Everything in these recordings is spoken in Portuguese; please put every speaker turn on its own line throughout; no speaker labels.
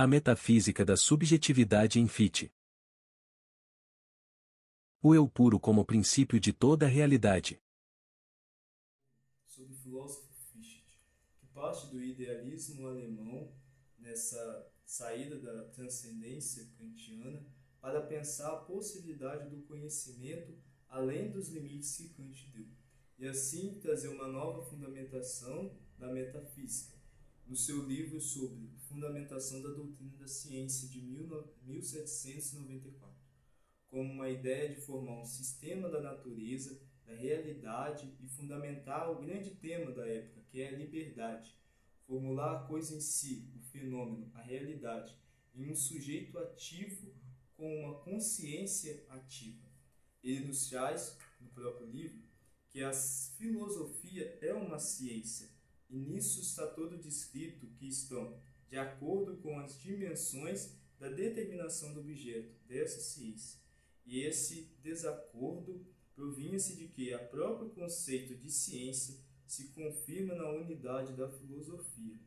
A metafísica da subjetividade em Fichte. O eu puro como princípio de toda a realidade.
Sobre o filósofo Fichte, que parte do idealismo alemão nessa saída da transcendência kantiana para pensar a possibilidade do conhecimento além dos limites que Kant deu, e assim trazer uma nova fundamentação da metafísica. No seu livro sobre Fundamentação da Doutrina da Ciência de 1794, como uma ideia de formar um sistema da natureza, da realidade e fundamentar o grande tema da época, que é a liberdade. Formular a coisa em si, o fenômeno, a realidade, em um sujeito ativo com uma consciência ativa. Ele nos traz, no próprio livro, que a filosofia é uma ciência, e nisso está todo descrito que estão de acordo com as dimensões da determinação do objeto dessa ciência. E esse desacordo provinha-se de que o próprio conceito de ciência se confirma na unidade da filosofia.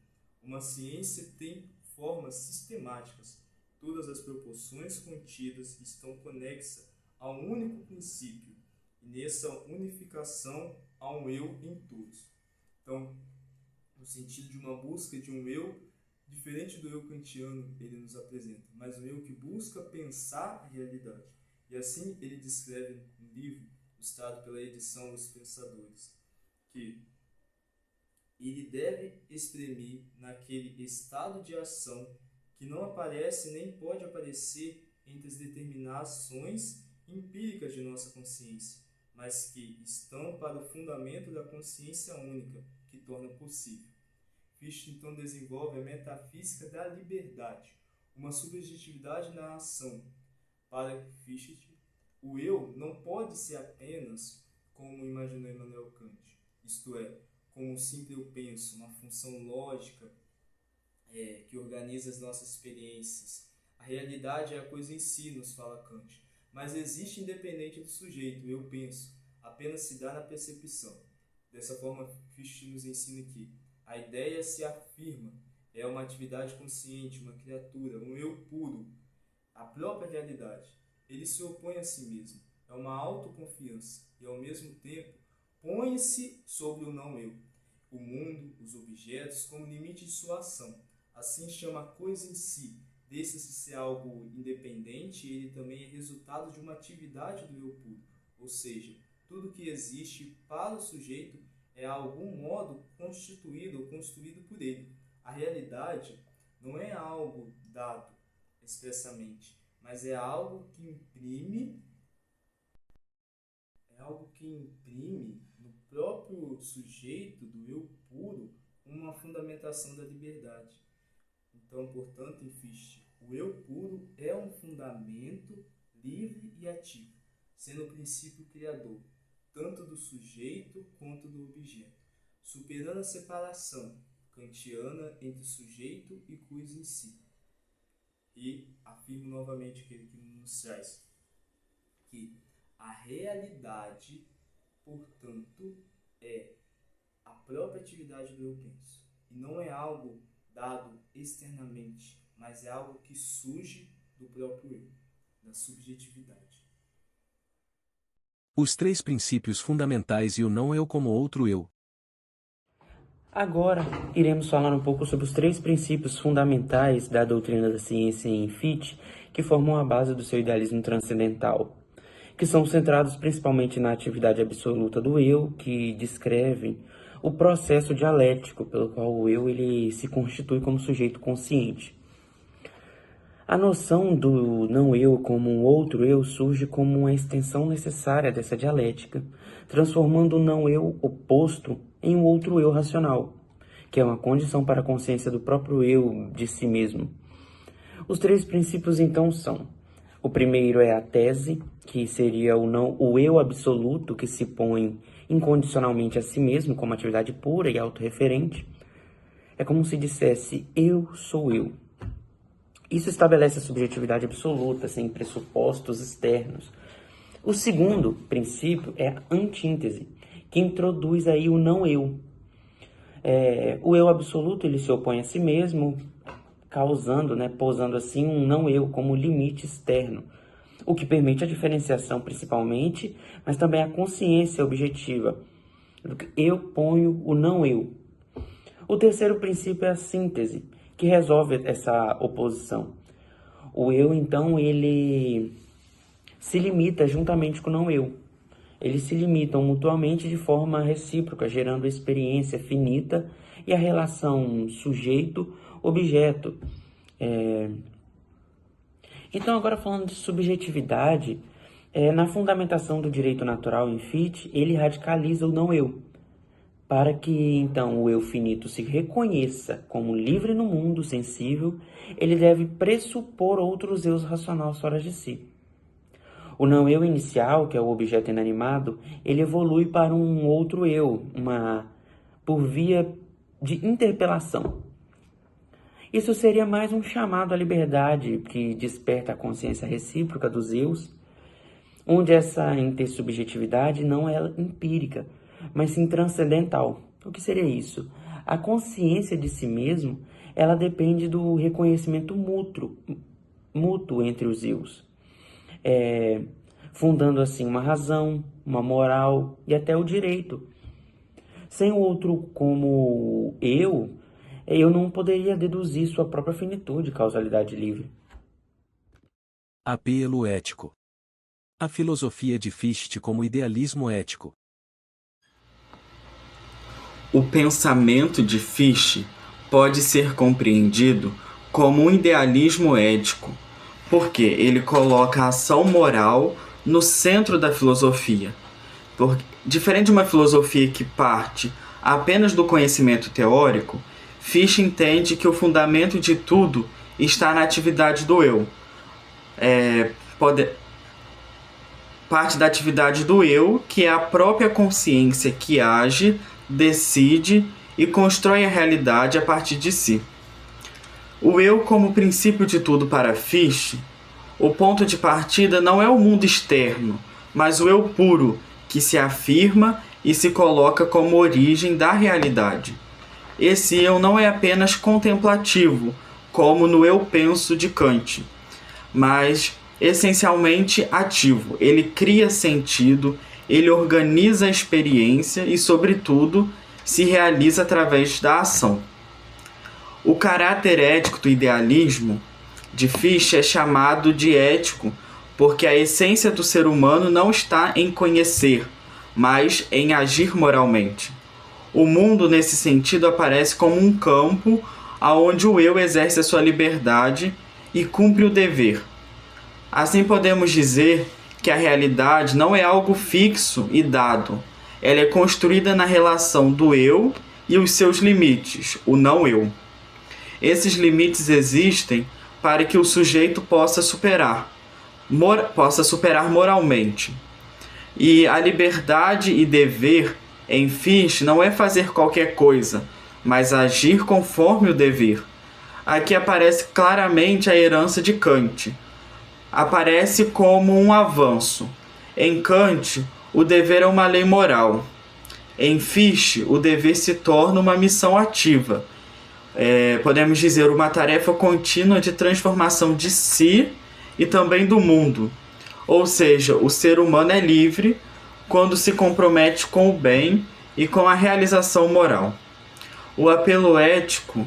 Uma ciência tem formas sistemáticas. Todas as proporções contidas estão conexas a um único princípio, e nessa unificação há um eu em todos. Então, no sentido de uma busca de um eu, diferente do eu kantiano, ele nos apresenta, mas um eu que busca pensar a realidade. E assim ele descreve no livro, ilustrado pela edição Os Pensadores, que ele deve exprimir naquele estado de ação que não aparece nem pode aparecer entre as determinações empíricas de nossa consciência, mas que estão para o fundamento da consciência única, que torna possível. Fichte então desenvolve a metafísica da liberdade, uma subjetividade na ação. Para Fichte, o eu não pode ser apenas como imaginou Immanuel Kant, isto é, como um simples eu penso, uma função lógica que organiza as nossas experiências. A realidade é a coisa em si, nos fala Kant, mas existe independente do sujeito, o eu penso, apenas se dá na percepção. Dessa forma, Fichte nos ensina que a ideia se afirma, é uma atividade consciente, uma criatura, um eu puro, a própria realidade. Ele se opõe a si mesmo, é uma autoconfiança e, ao mesmo tempo, põe-se sobre o não-eu, o mundo, os objetos, como limite de sua ação. Assim chama a coisa em si, deixa-se ser algo independente, e ele também é resultado de uma atividade do eu puro, ou seja, tudo que existe para o sujeito é, a algum modo, constituído ou construído por ele. A realidade não é algo dado expressamente, mas é algo que imprime no próprio sujeito do eu puro uma fundamentação da liberdade. Então, portanto, em Fichte, o eu puro é um fundamento livre e ativo, sendo o princípio criador, tanto do sujeito quanto do objeto, superando a separação kantiana entre sujeito e coisa em si. E afirmo novamente aquele que nos traz que a realidade, portanto, é a própria atividade do eu penso, e não é algo dado externamente, mas é algo que surge do próprio eu, da subjetividade.
Os três princípios fundamentais e o não-eu como outro eu.
Agora, iremos falar um pouco sobre os três princípios fundamentais da doutrina da ciência em Fichte, que formam a base do seu idealismo transcendental, que são centrados principalmente na atividade absoluta do eu, que descrevem o processo dialético pelo qual o eu ele se constitui como sujeito consciente. A noção do não-eu como um outro eu surge como uma extensão necessária dessa dialética, transformando o não-eu oposto em um outro eu racional, que é uma condição para a consciência do próprio eu de si mesmo. Os três princípios, então, são: o primeiro é a tese, que seria o eu absoluto, que se põe incondicionalmente a si mesmo como atividade pura e autorreferente. É como se dissesse, eu sou eu. Isso estabelece a subjetividade absoluta, sem pressupostos externos. O segundo princípio é a antíntese, que introduz aí o não-eu. O eu absoluto ele se opõe a si mesmo, causando, posando assim um não-eu como limite externo, o que permite a diferenciação principalmente, mas também a consciência objetiva. Eu ponho o não-eu. O terceiro princípio é a síntese, que resolve essa oposição. O eu, então, ele se limita juntamente com o não-eu. Eles se limitam mutuamente de forma recíproca, gerando a experiência finita e a relação sujeito-objeto. Então, agora falando de subjetividade, na fundamentação do direito natural em Fichte, ele radicaliza o não-eu, para que, então, o eu finito se reconheça como livre no mundo sensível, ele deve pressupor outros eus racionais fora de si. O não-eu inicial, que é o objeto inanimado, ele evolui para um outro eu, por via de interpelação. Isso seria mais um chamado à liberdade que desperta a consciência recíproca dos eus, onde essa intersubjetividade não é empírica, mas sim transcendental. O que seria isso? A consciência de si mesmo, ela depende do reconhecimento mútuo entre os eus, fundando assim uma razão, uma moral e até o direito. Sem o outro como eu não poderia deduzir sua própria finitude e causalidade livre.
Apelo ético. A filosofia de Fichte como idealismo ético.
O pensamento de Fichte pode ser compreendido como um idealismo ético, porque ele coloca a ação moral no centro da filosofia. Diferente de uma filosofia que parte apenas do conhecimento teórico, Fichte entende que o fundamento de tudo está na atividade do eu. Parte da atividade do eu, que é a própria consciência que age, decide e constrói a realidade a partir de si. O eu como princípio de tudo para Fichte, o ponto de partida não é o mundo externo, mas o eu puro, que se afirma e se coloca como origem da realidade. Esse eu não é apenas contemplativo, como no eu penso de Kant, mas essencialmente ativo. Ele cria sentido, ele organiza a experiência e, sobretudo, se realiza através da ação. O caráter ético do idealismo de Fichte é chamado de ético porque a essência do ser humano não está em conhecer, mas em agir moralmente. O mundo, nesse sentido, aparece como um campo onde o eu exerce a sua liberdade e cumpre o dever. Assim podemos dizer que a realidade não é algo fixo e dado. Ela é construída na relação do eu e os seus limites, o não-eu. Esses limites existem para que o sujeito possa superar moralmente. E a liberdade e dever em Fichte não é fazer qualquer coisa, mas agir conforme o dever. Aqui aparece claramente a herança de Kant. Aparece como um avanço. Em Kant, o dever é uma lei moral. Em Fichte, o dever se torna uma missão ativa. Podemos dizer, uma tarefa contínua de transformação de si e também do mundo. Ou seja, o ser humano é livre quando se compromete com o bem e com a realização moral. O apelo ético,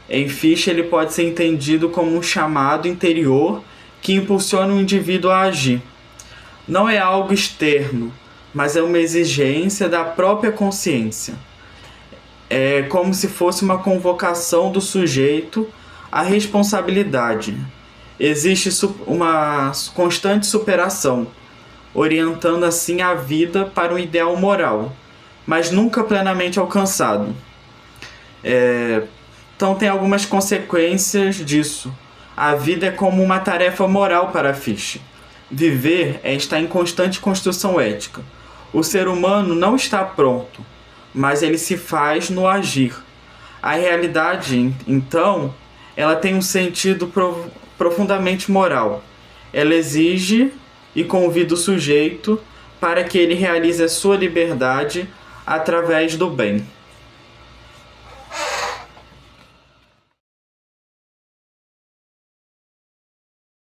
em Fichte, ele pode ser entendido como um chamado interior que impulsiona o indivíduo a agir. Não é algo externo, mas é uma exigência da própria consciência. É como se fosse uma convocação do sujeito à responsabilidade. Existe uma constante superação, orientando assim a vida para um ideal moral, mas nunca plenamente alcançado. Então tem algumas consequências disso. A vida é como uma tarefa moral para Fichte. Viver é estar em constante construção ética. O ser humano não está pronto, mas ele se faz no agir. A realidade, então, ela tem um sentido profundamente moral. Ela exige e convida o sujeito para que ele realize a sua liberdade através do bem.